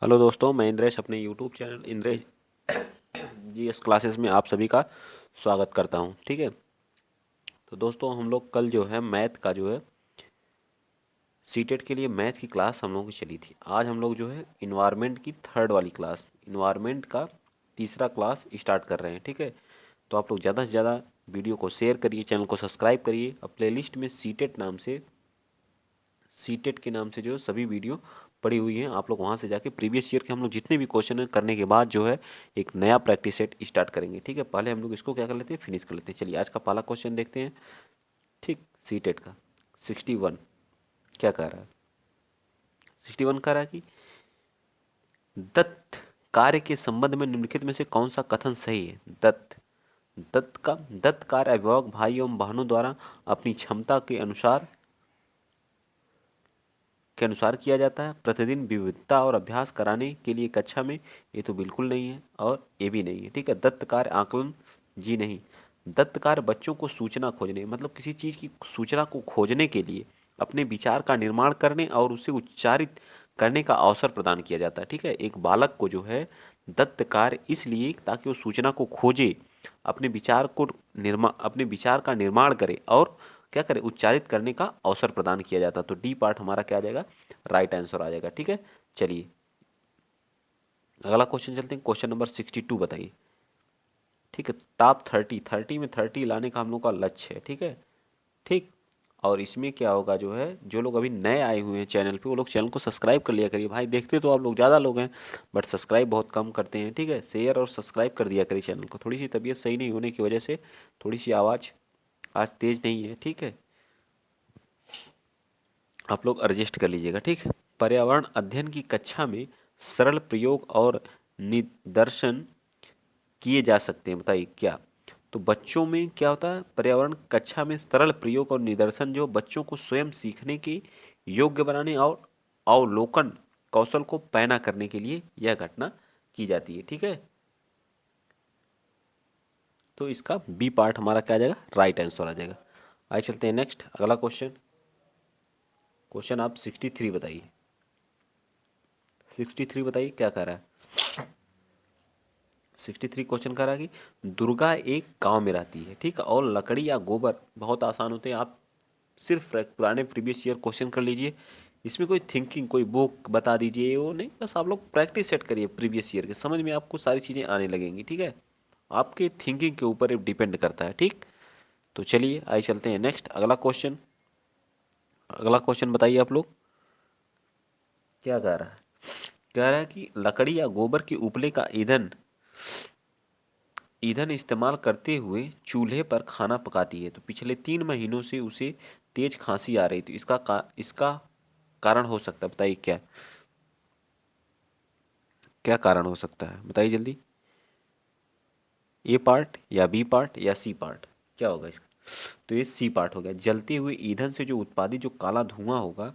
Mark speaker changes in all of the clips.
Speaker 1: Hello दोस्तों, मैं इंद्रेश अपने YouTube channel Indresh GS classes में आप सभी का स्वागत करता हूं। ठीक है, तो दोस्तों हम लोग कल जो है मैथ का जो है सीटेट के लिए मैथ की क्लास हम लोगों की चली थी। आज हम लोग जो है इन्वायरमेंट की थर्ड वाली क्लास, इन्वायरमेंट का तीसरा क्लास स्टार्ट कर रहे हैं। ठीक है, तो आप लोग ज़्यादा से ज़्यादा वीडियो को शेयर करिए, चैनल को सब्सक्राइब करिए। अब प्लेलिस्ट में सीटेट के नाम से जो सभी वीडियो पड़ी हुई हैं, आप लोग वहाँ से जाके प्रीवियस ईयर के हम लोग जितने भी क्वेश्चन करने के बाद जो है एक नया प्रैक्टिस सेट स्टार्ट करेंगे। ठीक है, पहले हम लोग इसको क्या कर लेते हैं, फिनिश कर लेते हैं। चलिए आज का पहला क्वेश्चन देखते हैं। ठीक, सीटेट का 61 क्या कह रहा है, 61 कह रहा है कि दत्त कार्य के संबंध में निम्नलिखित में से कौन सा कथन सही है। दत्त कार्य अभिभावक भाई एवं बहनों द्वारा अपनी क्षमता के अनुसार किया जाता है। प्रतिदिन विविधता और अभ्यास कराने के लिए कक्षा में, ये तो बिल्कुल नहीं है और ये भी नहीं है। ठीक है, दत्त कार्य आकलन, जी नहीं। दत्त कार्य बच्चों को सूचना खोजने, मतलब किसी चीज की सूचना को खोजने के लिए अपने विचार का निर्माण करने और उसे उच्चारित करने का अवसर प्रदान किया जाता है। ठीक है, एक बालक को जो है दत्त कार्य इसलिए ताकि वो सूचना को खोजे, अपने विचार का निर्माण करे और क्या करे, उच्चारित करने का अवसर प्रदान किया जाता। तो डी पार्ट हमारा क्या आ जाएगा, राइट आंसर आ जाएगा। ठीक है, चलिए अगला क्वेश्चन चलते हैं। क्वेश्चन नंबर 62 बताइए। ठीक है, टॉप 30 में 30 लाने का हम लोग का लक्ष्य है। ठीक है, ठीक। और इसमें क्या होगा, जो है जो लोग अभी नए आए हुए हैं चैनल पे, वो लोग चैनल को सब्सक्राइब कर लिया करिए। भाई देखते तो आप लोग ज़्यादा लोग हैं, बट सब्सक्राइब बहुत कम करते हैं। ठीक है, शेयर और सब्सक्राइब कर दिया करिए चैनल को। थोड़ी सी तबीयत सही नहीं होने की वजह से थोड़ी सी आवाज़ आज तेज़ नहीं है। ठीक है, आप लोग एडजस्ट कर लीजिएगा। ठीक है, पर्यावरण अध्ययन की कक्षा में सरल प्रयोग और निदर्शन किए जा सकते हैं, बताइए क्या। तो बच्चों में क्या होता है, पर्यावरण कक्षा में सरल प्रयोग और निदर्शन जो बच्चों को स्वयं सीखने के योग्य बनाने और अवलोकन कौशल को पैना करने के लिए यह घटना की जाती है। ठीक है, तो इसका बी पार्ट हमारा क्या आ जाएगा, राइट आंसर आ जाएगा। आइए चलते हैं नेक्स्ट, अगला क्वेश्चन। क्वेश्चन आप 63 बताइए। 63 बताइए क्या कह रहा है। 63 क्वेश्चन कह रहा है कि दुर्गा एक गांव में रहती है। ठीक है, और लकड़ी या गोबर बहुत आसान होते हैं। आप सिर्फ पुराने प्रीवियस ईयर क्वेश्चन कर लीजिए, इसमें कोई थिंकिंग, कोई बुक बता दीजिए वो नहीं, बस आप लोग प्रैक्टिस सेट करिए प्रीवियस ईयर के, समझ में आपको सारी चीज़ें आने लगेंगी। ठीक है, आपके थिंकिंग के ऊपर डिपेंड करता है। ठीक, तो चलिए आइए चलते हैं नेक्स्ट, अगला क्वेश्चन। अगला क्वेश्चन बताइए आप लोग क्या कह रहा है। कह रहा है कि लकड़ी या गोबर के उपले का ईंधन ईंधन इस्तेमाल करते हुए चूल्हे पर खाना पकाती है। तो पिछले 3 महीनों से उसे तेज खांसी आ रही थी। इसका कारण हो सकता है, बताइए क्या, क्या कारण हो सकता है, बताइए जल्दी। ए पार्ट या बी पार्ट या सी पार्ट, क्या होगा इसका। तो ये सी पार्ट हो गया। जलते हुए ईंधन से जो उत्पादित जो काला धुआं होगा,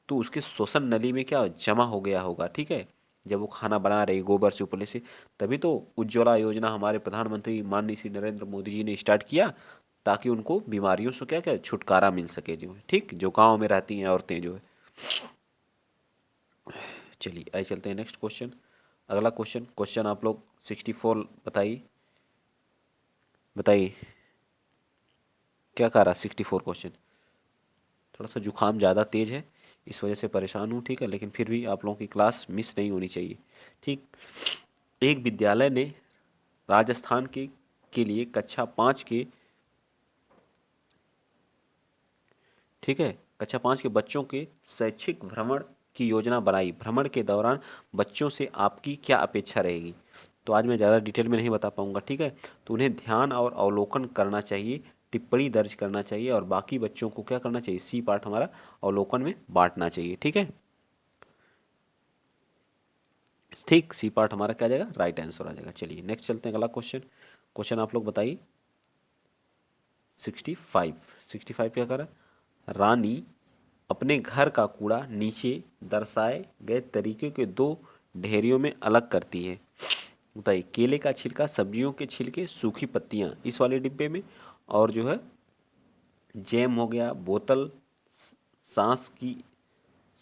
Speaker 1: तो उसके श्वसन नली में क्या जमा हो गया होगा। ठीक है, जब वो खाना बना रही गोबर से उपले से, तभी तो उज्ज्वला योजना हमारे प्रधानमंत्री माननीय श्री नरेंद्र मोदी जी ने स्टार्ट किया, ताकि उनको बीमारियों से क्या क्या छुटकारा मिल सके, जो है ठीक, जो गांव में रहती हैं औरतें जो है। चलिए आइए चलते हैं नेक्स्ट क्वेश्चन। अगला क्वेश्चन, क्वेश्चन आप लोग 64 बताइए। बताइए क्या कह रहा है 64 क्वेश्चन। थोड़ा सा जुकाम ज़्यादा तेज है, इस वजह से परेशान हूँ। ठीक है, लेकिन फिर भी आप लोगों की क्लास मिस नहीं होनी चाहिए। ठीक, एक विद्यालय ने राजस्थान के लिए कक्षा 5 के, ठीक है, कक्षा 5 के बच्चों के शैक्षिक भ्रमण की योजना बनाई। भ्रमण के दौरान बच्चों से आपकी क्या अपेक्षा रहेगी। तो आज मैं ज़्यादा डिटेल में नहीं बता पाऊंगा। ठीक है, तो उन्हें ध्यान और अवलोकन करना चाहिए, टिप्पणी दर्ज करना चाहिए, और बाकी बच्चों को क्या करना चाहिए, सी पार्ट हमारा अवलोकन में बांटना चाहिए। ठीक है, ठीक, सी पार्ट हमारा क्या आ जाएगा, राइट आंसर आ जाएगा। चलिए नेक्स्ट चलते हैं, अगला क्वेश्चन। क्वेश्चन आप लोग बताइए 65। 65 क्या कर रहा है, रानी अपने घर का कूड़ा नीचे दर्शाए गए तरीके के दो ढेरियों में अलग करती है। बताइए, केले का छिलका, सब्जियों के छिलके, सूखी पत्तियां इस वाले डिब्बे में, और जो है जैम हो गया, बोतल, सांस की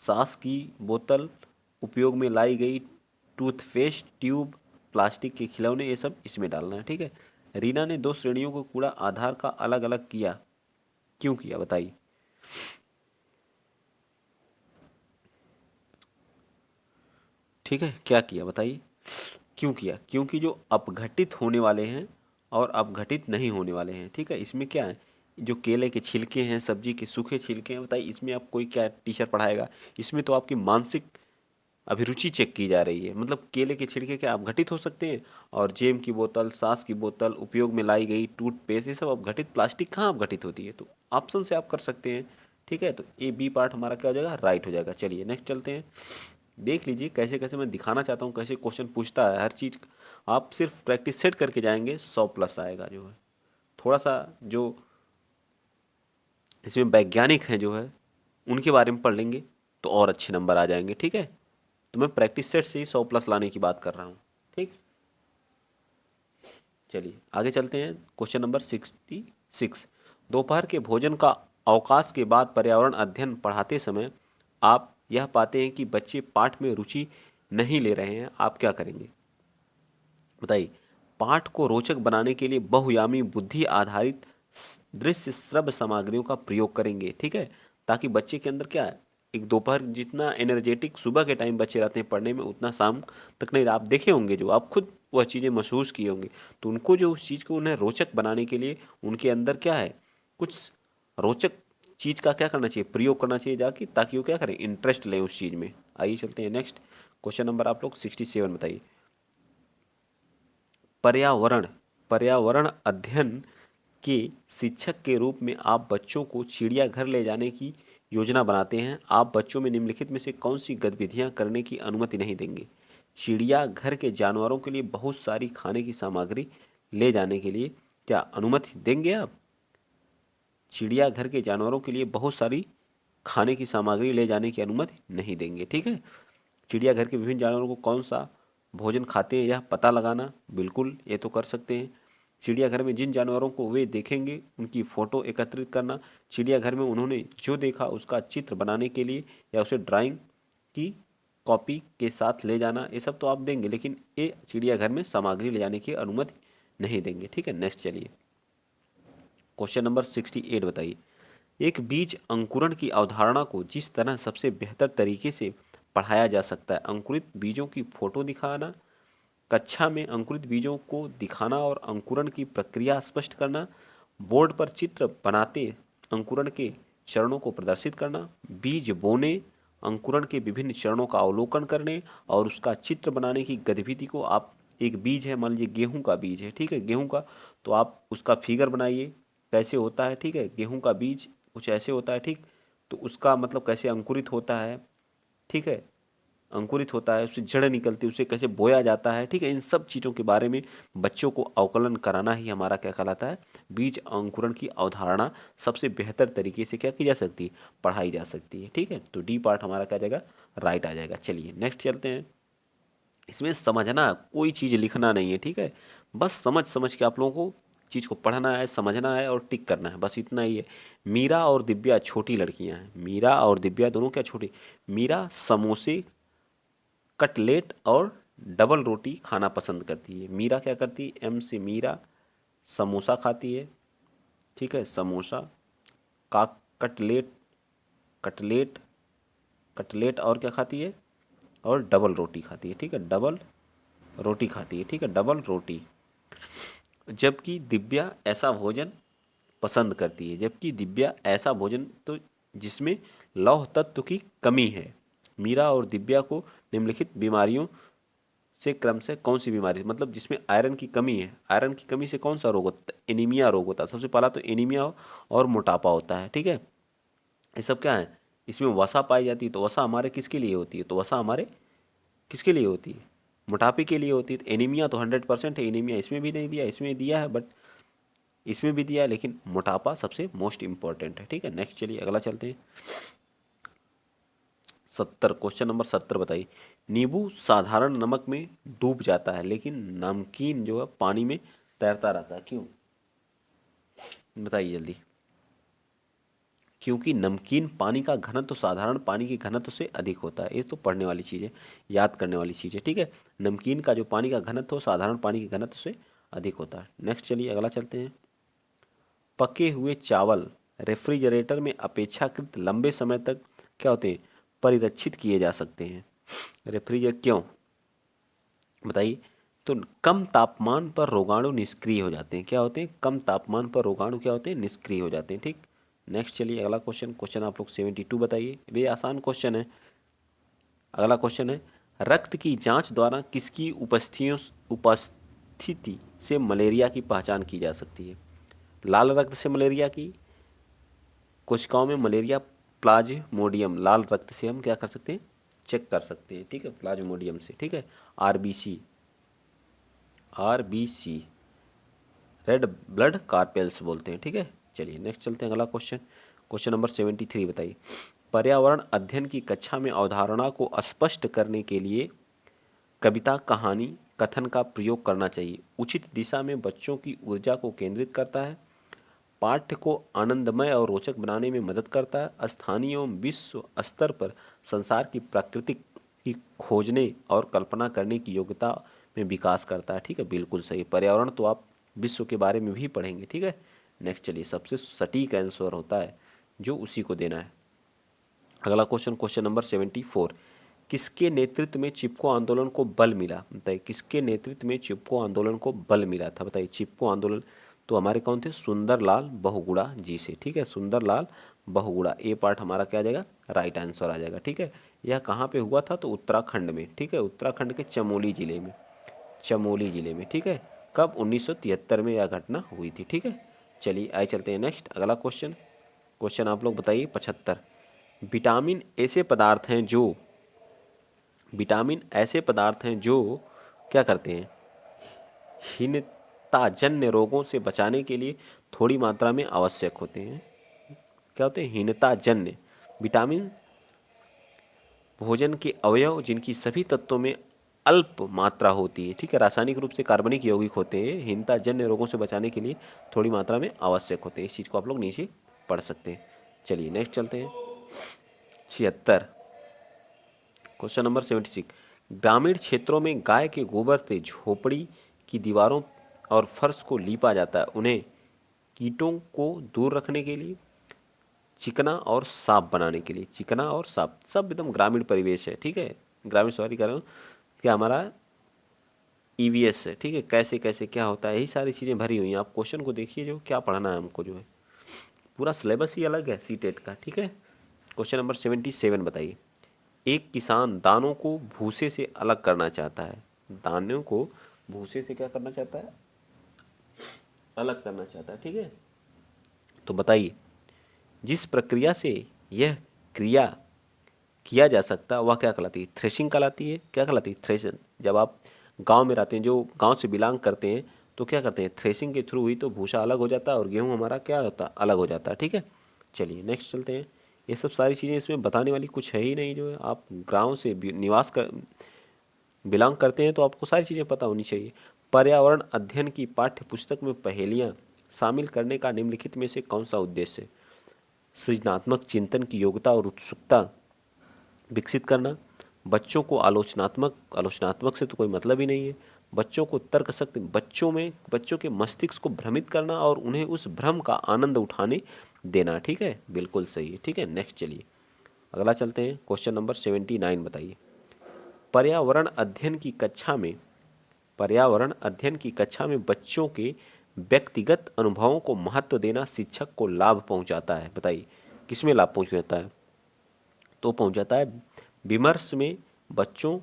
Speaker 1: सांस की बोतल, उपयोग में लाई गई टूथपेस्ट, ट्यूब, प्लास्टिक के खिलौने, ये सब इसमें डालना है। ठीक है। रीना ने 2 श्रेणियों को कूड़ा आधार का अलग अलग किया, क्यों किया बताइए। ठीक है, क्या किया बताइए, क्यों किया। क्योंकि जो अपघटित होने वाले हैं और अपघटित नहीं होने वाले हैं। ठीक है, इसमें क्या है, जो केले के छिलके हैं, सब्जी के सूखे छिलके हैं, बताइए इसमें आप कोई क्या टीचर पढ़ाएगा। इसमें तो आपकी मानसिक अभिरुचि चेक की जा रही है। मतलब केले के छिलके क्या अपघटित हो सकते हैं, और जेम की बोतल, सास की बोतल, उपयोग में लाई गई टूथपेस्ट, ये सब अपघटित। प्लास्टिक कहाँ अपघटित होती है, तो ऑप्शन से आप कर सकते हैं। ठीक है, तो ए बी पार्ट हमारा क्या हो जाएगा, राइट हो जाएगा। चलिए नेक्स्ट चलते हैं। देख लीजिए कैसे कैसे मैं दिखाना चाहता हूँ, कैसे क्वेश्चन पूछता है हर चीज़। आप सिर्फ प्रैक्टिस सेट करके जाएंगे 100+ आएगा जो है। थोड़ा सा जो इसमें वैज्ञानिक हैं जो है उनके बारे में पढ़ लेंगे तो और अच्छे नंबर आ जाएंगे। ठीक है, तो मैं प्रैक्टिस सेट से ही 100+ लाने की बात कर रहा हूँ। ठीक, चलिए आगे चलते हैं। Question number 66। दोपहर के भोजन का अवकाश के बाद पर्यावरण अध्ययन पढ़ाते समय आप यह पाते हैं कि बच्चे पाठ में रुचि नहीं ले रहे हैं, आप क्या करेंगे बताइए। पाठ को रोचक बनाने के लिए बहुयामी बुद्धि आधारित दृश्य श्रव्य सामग्रियों का प्रयोग करेंगे। ठीक है, ताकि बच्चे के अंदर क्या है, एक दोपहर जितना एनर्जेटिक सुबह के टाइम बच्चे रहते हैं पढ़ने में, उतना शाम तक नहीं। आप देखे होंगे, जो आप खुद वह चीज़ें महसूस किए होंगे, तो उनको जो उस चीज़ को उन्हें रोचक बनाने के लिए उनके अंदर क्या है, कुछ रोचक चीज़ का क्या करना चाहिए, प्रयोग करना चाहिए जाके, ताकि वो क्या करें, इंटरेस्ट लें उस चीज़ में। आइए चलते हैं नेक्स्ट क्वेश्चन नंबर आप लोग 67 बताइए। पर्यावरण पर्यावरण अध्ययन के शिक्षक के रूप में आप बच्चों को चिड़ियाघर ले जाने की योजना बनाते हैं। आप बच्चों में निम्नलिखित में से कौन सी गतिविधियां करने की अनुमति नहीं देंगे। चिड़ियाघर के जानवरों के लिए बहुत सारी खाने की सामग्री ले जाने के लिए क्या अनुमति देंगे आप। चिड़ियाघर के जानवरों के लिए बहुत सारी खाने की सामग्री ले जाने की अनुमति नहीं देंगे। ठीक है, चिड़ियाघर के विभिन्न जानवरों को कौन सा भोजन खाते हैं यह पता लगाना, बिल्कुल ये तो कर सकते हैं। चिड़ियाघर में जिन जानवरों को वे देखेंगे उनकी फ़ोटो एकत्रित करना। चिड़ियाघर में उन्होंने जो देखा उसका चित्र बनाने के लिए या उसे ड्राइंग की कॉपी के साथ ले जाना, ये सब तो आप देंगे, लेकिन ये चिड़ियाघर में सामग्री ले जाने की अनुमति नहीं देंगे। ठीक है, नेक्स्ट चलिए क्वेश्चन नंबर 68 बताइए। एक बीज अंकुरण की अवधारणा को जिस तरह सबसे बेहतर तरीके से पढ़ाया जा सकता है, अंकुरित बीजों की फोटो दिखाना, कक्षा में अंकुरित बीजों को दिखाना और अंकुरण की प्रक्रिया स्पष्ट करना, बोर्ड पर चित्र बनाते अंकुरण के चरणों को प्रदर्शित करना, बीज बोने, अंकुरण के विभिन्न चरणों का अवलोकन करने और उसका चित्र बनाने की गतिविधि को आप, एक बीज है, मान लीजिए गेहूं का बीज है, ठीक है, गेहूं का, तो आप उसका फिगर बनाइए कैसे होता है। ठीक है, गेहूं का बीज कुछ ऐसे होता है। ठीक, तो उसका मतलब कैसे अंकुरित होता है। ठीक है, अंकुरित होता है, उससे जड़ निकलती है, उसे कैसे बोया जाता है। ठीक है, इन सब चीज़ों के बारे में बच्चों को अवकलन कराना ही हमारा क्या कहलाता है, बीज अंकुरण की अवधारणा सबसे बेहतर तरीके से क्या की जा सकती है, पढ़ाई जा सकती है। ठीक है, तो डी पार्ट हमारा क्या आ जाएगा, राइट आ जाएगा। चलिए नेक्स्ट चलते हैं। इसमें समझना, कोई चीज़ लिखना नहीं है। ठीक है, बस समझ समझ के आप लोगों को चीज़ को पढ़ना है, समझना है और टिक करना है, बस इतना ही है। मीरा और दिव्या छोटी लड़कियां हैं। मीरा और दिव्या दोनों क्या छोटी। मीरा समोसे, कटलेट और डबल रोटी खाना पसंद करती है। मीरा क्या करती है, एम से मीरा समोसा खाती है। ठीक है, समोसा का, कटलेट, कटलेट, कटलेट और क्या खाती है, और डबल रोटी खाती है। ठीक है, डबल रोटी खाती है। ठीक है, डबल रोटी। जबकि दिव्या ऐसा भोजन पसंद करती है। जबकि दिव्या ऐसा भोजन तो जिसमें लौह तत्व की कमी है। मीरा और दिव्या को निम्नलिखित बीमारियों से क्रम से कौन सी बीमारी, मतलब जिसमें आयरन की कमी है, आयरन की कमी से कौन सा रोग होता है, एनीमिया रोग होता है। सबसे पहला तो एनीमिया और मोटापा होता है। ठीक है, ये सब क्या है, इसमें वसा पाई जाती है। तो वसा हमारे किसके लिए होती है, तो वसा हमारे किसके लिए होती है, मोटापे के लिए होती है। तो एनीमिया तो 100% है, एनीमिया इसमें भी नहीं दिया, इसमें दिया है, बट इसमें भी दिया है, लेकिन मोटापा सबसे मोस्ट इंपॉर्टेंट है। ठीक है, नेक्स्ट चलिए अगला चलते हैं। 70, क्वेश्चन नंबर 70 बताइए। नींबू साधारण नमक में डूब जाता है लेकिन नमकीन जो है पानी में तैरता रहता है, क्यों बताइए जल्दी। क्योंकि नमकीन पानी का घनत्व साधारण पानी के घनत्व से अधिक होता है। ये तो पढ़ने वाली चीज़ है, याद करने वाली चीज़ है, ठीक है। नमकीन का जो पानी का घनत्व हो साधारण पानी के घनत्व से अधिक होता है। नेक्स्ट चलिए अगला चलते हैं। पके हुए चावल रेफ्रिजरेटर में अपेक्षाकृत लंबे समय तक क्या होते हैं, परिरक्षित किए जा सकते हैं। रेफ्रिजरेटर क्यों बताइए। तो कम तापमान पर रोगाणु निष्क्रिय हो जाते हैं। क्या होते हैं, कम तापमान पर रोगाणु क्या होते हैं, निष्क्रिय हो जाते हैं, ठीक। नेक्स्ट चलिए अगला क्वेश्चन आप लोग 72 बताइए। ये आसान क्वेश्चन है। अगला क्वेश्चन है, रक्त की जांच द्वारा किसकी उपस्थिति से मलेरिया की पहचान की जा सकती है। लाल रक्त से मलेरिया की, कोशिकाओं में मलेरिया प्लाज्मोडियम लाल रक्त से हम क्या कर सकते हैं, चेक कर सकते हैं, ठीक है, प्लाज्मोडियम से, ठीक है। आरबीसी रेड ब्लड कार्पेल्स बोलते हैं, ठीक है। चलिए नेक्स्ट चलते हैं अगला क्वेश्चन नंबर 73 बताइए। पर्यावरण अध्ययन की कक्षा में अवधारणा को स्पष्ट करने के लिए कविता कहानी कथन का प्रयोग करना चाहिए। उचित दिशा में बच्चों की ऊर्जा को केंद्रित करता है, पाठ्य को आनंदमय और रोचक बनाने में मदद करता है, स्थानीय एवं विश्व स्तर पर संसार की प्राकृतिक की खोजने और कल्पना करने की योग्यता में विकास करता है, ठीक है। बिल्कुल सही। पर्यावरण तो आप विश्व के बारे में भी पढ़ेंगे, ठीक है। नेक्स्ट चलिए, सबसे सटीक आंसर होता है जो उसी को देना है। अगला क्वेश्चन नंबर 74। किसके नेतृत्व में चिपको आंदोलन को बल मिला, बताइए। किसके नेतृत्व में चिपको आंदोलन को बल मिला था, बताइए। चिपको आंदोलन तो हमारे कौन थे, सुंदरलाल बहुगुणा जी से, ठीक है। सुंदरलाल बहुगुणा, ए पार्ट हमारा क्या आ जाएगा, राइट आंसर आ जाएगा, ठीक है। यह कहाँ पे हुआ था, तो उत्तराखंड में, ठीक है। उत्तराखंड के चमोली जिले में, ठीक है। कब, 1973 में यह घटना हुई थी, ठीक है। चलिए आइए चलते हैं नेक्स्ट अगला क्वेश्चन आप लोग बताइए 75। विटामिन ऐसे पदार्थ हैं जो क्या करते हैं, हीनताजन्य रोगों से बचाने के लिए थोड़ी मात्रा में आवश्यक होते हैं। क्या होते हैं, हीनताजन्य विटामिन भोजन के अवयव जिनकी सभी तत्वों में अल्प मात्रा होती है, ठीक है, रासायनिक रूप से कार्बनिक यौगिक होते हैं, हीनताजन्य रोगों से बचाने के लिए थोड़ी मात्रा में आवश्यक होते हैं। इस चीज़ को आप लोग नीचे पढ़ सकते हैं। चलिए नेक्स्ट चलते हैं 76। Question number 76। ग्रामीण क्षेत्रों में गाय के गोबर से झोपड़ी की दीवारों और फर्श को लीपा जाता है, उन्हें कीटों को दूर रखने के लिए, चिकना और साफ बनाने के लिए। चिकना और साफ, सब एकदम ग्रामीण परिवेश है, ठीक है। ग्रामीण, सॉरी कर रहा हूँ, क्या हमारा ईवीएस है, ठीक है। कैसे कैसे क्या होता है, यही सारी चीज़ें भरी हुई हैं। आप क्वेश्चन को देखिए, जो क्या पढ़ना है हमको, जो है पूरा सिलेबस ही अलग है सीटेट का, ठीक है। क्वेश्चन नंबर 77 बताइए। एक किसान दानों को भूसे से अलग करना चाहता है। दानों को भूसे से क्या करना चाहता है, अलग करना चाहता है, ठीक है। तो बताइए, जिस प्रक्रिया से यह क्रिया किया जा सकता वह क्या कहलाती है, थ्रेशिंग कहलाती है। क्या कहलाती है, थ्रेशन। जब आप गांव में रहते हैं, जो गांव से बिलोंग करते हैं, तो क्या करते हैं, थ्रेशिंग के थ्रू ही तो भूसा अलग हो जाता है और गेहूं हमारा क्या होता है, अलग हो जाता है, ठीक है। चलिए नेक्स्ट चलते हैं। ये सब सारी चीज़ें इसमें बताने वाली कुछ है ही नहीं, जो है आप गाँव से निवास कर बिलोंग करते हैं तो आपको सारी चीज़ें पता होनी चाहिए। पर्यावरण अध्ययन की पाठ्य पुस्तक में पहेलियाँ शामिल करने का निम्नलिखित में से कौन सा उद्देश्य है। सृजनात्मक चिंतन की योग्यता और उत्सुकता विकसित करना, बच्चों को आलोचनात्मक से तो कोई मतलब ही नहीं है, बच्चों को तर्कशक्ति, बच्चों के मस्तिष्क को भ्रमित करना और उन्हें उस भ्रम का आनंद उठाने देना, ठीक है। बिल्कुल सही है, ठीक है। नेक्स्ट चलिए अगला चलते हैं। क्वेश्चन नंबर 79 बताइए। पर्यावरण अध्ययन की कक्षा में बच्चों के व्यक्तिगत अनुभवों को महत्व देना शिक्षक को लाभ पहुंचाता है, बताइए। किसमें लाभ पहुंचाता है, तो पहुंचाता है विमर्श में, बच्चों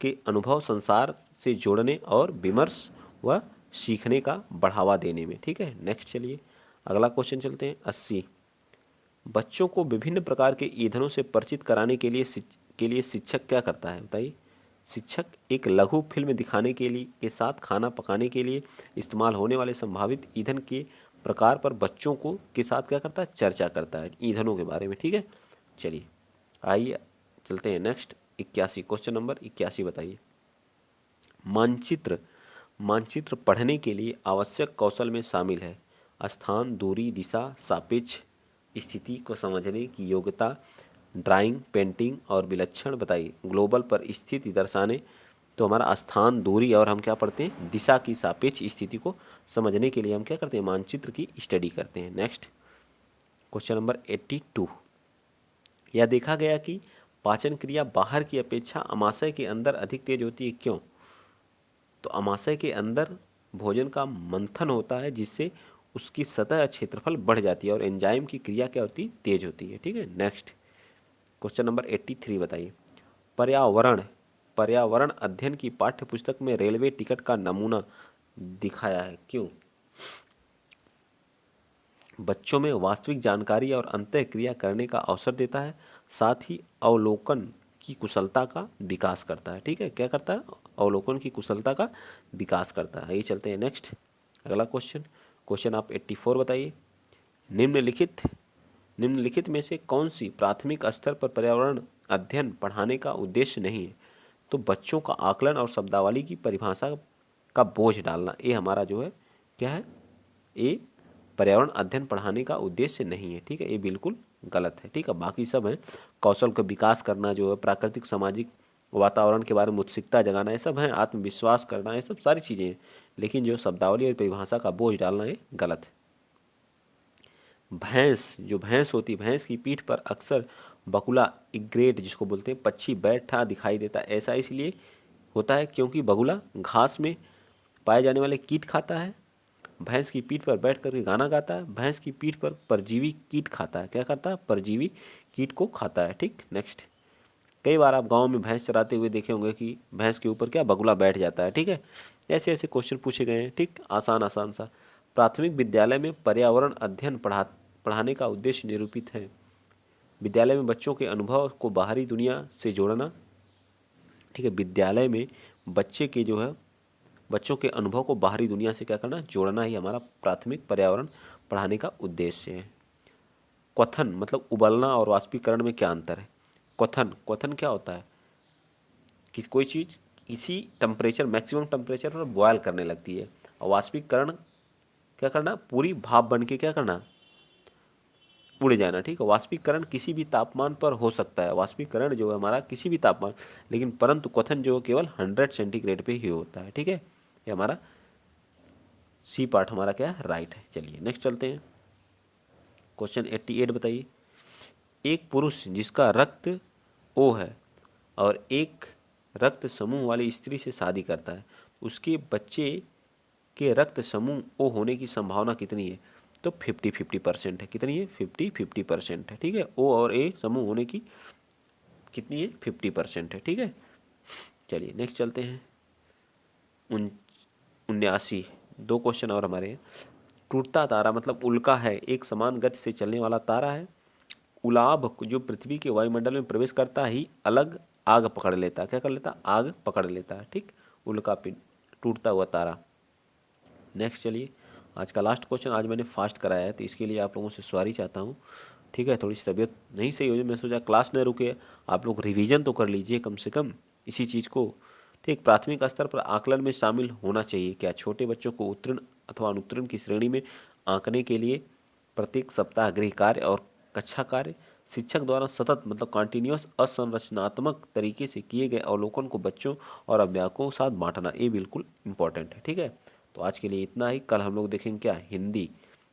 Speaker 1: के अनुभव संसार से जोड़ने और विमर्श व सीखने का बढ़ावा देने में, ठीक है। नेक्स्ट चलिए अगला क्वेश्चन चलते हैं 80। बच्चों को विभिन्न प्रकार के ईंधनों से परिचित कराने के लिए शिक्षक क्या करता है, बताइए। शिक्षक एक लघु फिल्म दिखाने के साथ खाना पकाने के लिए इस्तेमाल होने वाले संभावित ईंधन के प्रकार पर बच्चों को के साथ क्या करता है, चर्चा करता है ईंधनों के बारे में, ठीक है। चलिए आइए चलते हैं नेक्स्ट 81। क्वेश्चन नंबर 81 बताइए। मानचित्र पढ़ने के लिए आवश्यक कौशल में शामिल है स्थान, दूरी, दिशा, सापेक्ष स्थिति को समझने की योग्यता, ड्राइंग, पेंटिंग और विलक्षण बताइए। ग्लोबल पर स्थिति दर्शाने, तो हमारा स्थान, दूरी और हम क्या पढ़ते हैं, दिशा की सापेक्ष स्थिति को समझने के लिए हम क्या करते हैं, मानचित्र की स्टडी करते हैं। Next question number 82। यह देखा गया कि पाचन क्रिया बाहर की अपेक्षा अमाशय के अंदर अधिक तेज होती है, क्यों? तो अमाशय के अंदर भोजन का मंथन होता है जिससे उसकी सतह क्षेत्रफल बढ़ जाती है और एंजाइम की क्रिया क्या होती है, तेज होती है। ठीक है, नेक्स्ट क्वेश्चन नंबर 83 बताइए। पर्यावरण पर्यावरण अध्ययन की पाठ्य पुस्तक में रेलवे टिकट का नमूना दिखाया है, क्यों? बच्चों में वास्तविक जानकारी और अंतःक्रिया करने का अवसर देता है, साथ ही अवलोकन की कुशलता का विकास करता है। ठीक है, क्या करता है, अवलोकन की कुशलता का विकास करता है। ये चलते हैं नेक्स्ट अगला क्वेश्चन। क्वेश्चन आप 84 बताइए। निम्नलिखित में से कौन सी प्राथमिक स्तर पर पर्यावरण अध्ययन पढ़ाने का उद्देश्य नहीं है? तो बच्चों का आकलन और शब्दावली की परिभाषा का बोझ डालना, ये हमारा जो है क्या है, ये पर्यावरण अध्ययन पढ़ाने का उद्देश्य नहीं है। ठीक है, ये बिल्कुल गलत है। ठीक है, बाकी सब है, कौशल का विकास करना जो है, प्राकृतिक सामाजिक वातावरण के बारे में उत्सुकता जगाना, ये सब है, आत्मविश्वास करना, ये सब सारी चीज़ें हैं। लेकिन जो शब्दावली और परिभाषा का बोझ डालना ये गलत है। भैंस होती है, भैंस की पीठ पर अक्सर बकुला इग्रेट जिसको बोलते हैं पक्षी बैठा दिखाई देता है। ऐसा इसलिए होता है क्योंकि बगुला घास में पाए जाने वाले कीट खाता है, भैंस की पीठ पर बैठ करके गाना गाता है, भैंस की पीठ पर परजीवी कीट खाता है। क्या करता है, परजीवी कीट को खाता है। ठीक, नेक्स्ट कई बार आप गांव में भैंस चराते हुए देखे होंगे कि भैंस के ऊपर क्या बगुला बैठ जाता है। ठीक है, ऐसे ऐसे क्वेश्चन पूछे गए हैं। ठीक, आसान आसान सा। प्राथमिक विद्यालय में पर्यावरण अध्ययन पढ़ाने का उद्देश्य निरूपित है। विद्यालय में बच्चों के अनुभव को बाहरी दुनिया से जोड़ना। ठीक है, विद्यालय में बच्चों के अनुभव को बाहरी दुनिया से क्या करना, जोड़ना ही हमारा प्राथमिक पर्यावरण पढ़ाने का उद्देश्य है। क्वथन मतलब उबलना और वाष्पीकरण में क्या अंतर है? क्वथन क्या होता है कि कोई चीज़ इसी टेम्परेचर, मैक्सिमम टेम्परेचर पर बॉयल करने लगती है, और वाष्पीकरण क्या करना, पूरी भाप बन के क्या करना, उड़ जाना। ठीक है, वाष्पीकरण किसी भी तापमान पर हो सकता है, वाष्पीकरण जो है हमारा किसी भी तापमान, लेकिन परंतु क्वथन जो केवल 100 सेंटीग्रेड पे ही होता है। ठीक है, ये हमारा सी पार्ट हमारा क्या है, राइट है। चलिए नेक्स्ट चलते हैं। क्वेश्चन 88 बताइए। एक पुरुष जिसका रक्त ओ है और एक रक्त समूह वाली स्त्री से शादी करता है, उसके बच्चे के रक्त समूह ओ होने की संभावना कितनी है? तो 50-50% है। कितनी है? 50-50% है। ठीक है, ओ और ए समूह होने की कितनी है? 50% है। ठीक है, चलिए नेक्स्ट चलते हैं। 79 दो क्वेश्चन और हमारे हैं। टूटता तारा मतलब उल्का है, एक समान गति से चलने वाला तारा है। उलाभ जो पृथ्वी के वायुमंडल में प्रवेश करता ही अलग आग पकड़ लेता है। क्या कर लेता? आग पकड़ लेता है। ठीक, उल्का पिंड, टूटता हुआ तारा। नेक्स्ट चलिए, आज का लास्ट क्वेश्चन। आज मैंने फास्ट कराया है तो इसके लिए आप लोगों से सॉरी चाहता हूँ। ठीक है, थोड़ी सी तबीयत नहीं सही हो जाए, मैं सोचा क्लास न रुके, आप लोग रिवीजन तो कर लीजिए कम से कम इसी चीज़ को। ठीक, प्राथमिक स्तर पर आकलन में शामिल होना चाहिए क्या? छोटे बच्चों को उत्तीर्ण अथवा अनुत्तीर्ण की श्रेणी में आंकने के लिए प्रत्येक सप्ताह गृह कार्य और कक्षा कार्य, शिक्षक द्वारा सतत मतलब कॉन्टिन्यूस असंरचनात्मक तरीके से किए गए अवलोकन को बच्चों और अध्यापकों के साथ बांटना, ये बिल्कुल इंपॉर्टेंट है। ठीक है, तो आज के लिए इतना ही। कल हम लोग देखेंगे क्या, हिंदी,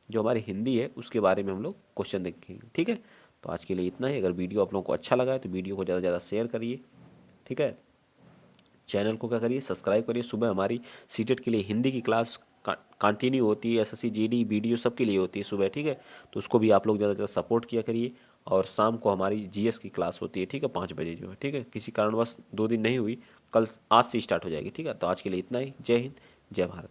Speaker 1: जो हमारी हिंदी है उसके बारे में हम लोग क्वेश्चन देखेंगे। ठीक है, तो आज के लिए इतना ही। अगर वीडियो आप लोगों को अच्छा लगा है तो वीडियो को ज़्यादा से ज़्यादा शेयर करिए। ठीक है, चैनल को क्या करिए, सब्सक्राइब करिए। सुबह हमारी सीटेट के लिए हिंदी की क्लास कंटिन्यू होती है, एसएससी जीडी वीडियो सबके लिए होती है सुबह। ठीक है, तो उसको भी आप लोग ज़्यादा से ज़्यादा सपोर्ट किया करिए। और शाम को हमारी जीएस की क्लास होती है। ठीक है, 5 बजे जो है। ठीक है, किसी कारणवश 2 दिन नहीं हुई, कल आज से स्टार्ट हो जाएगी। ठीक है, तो आज के लिए इतना ही। जय हिंद, जय भारत।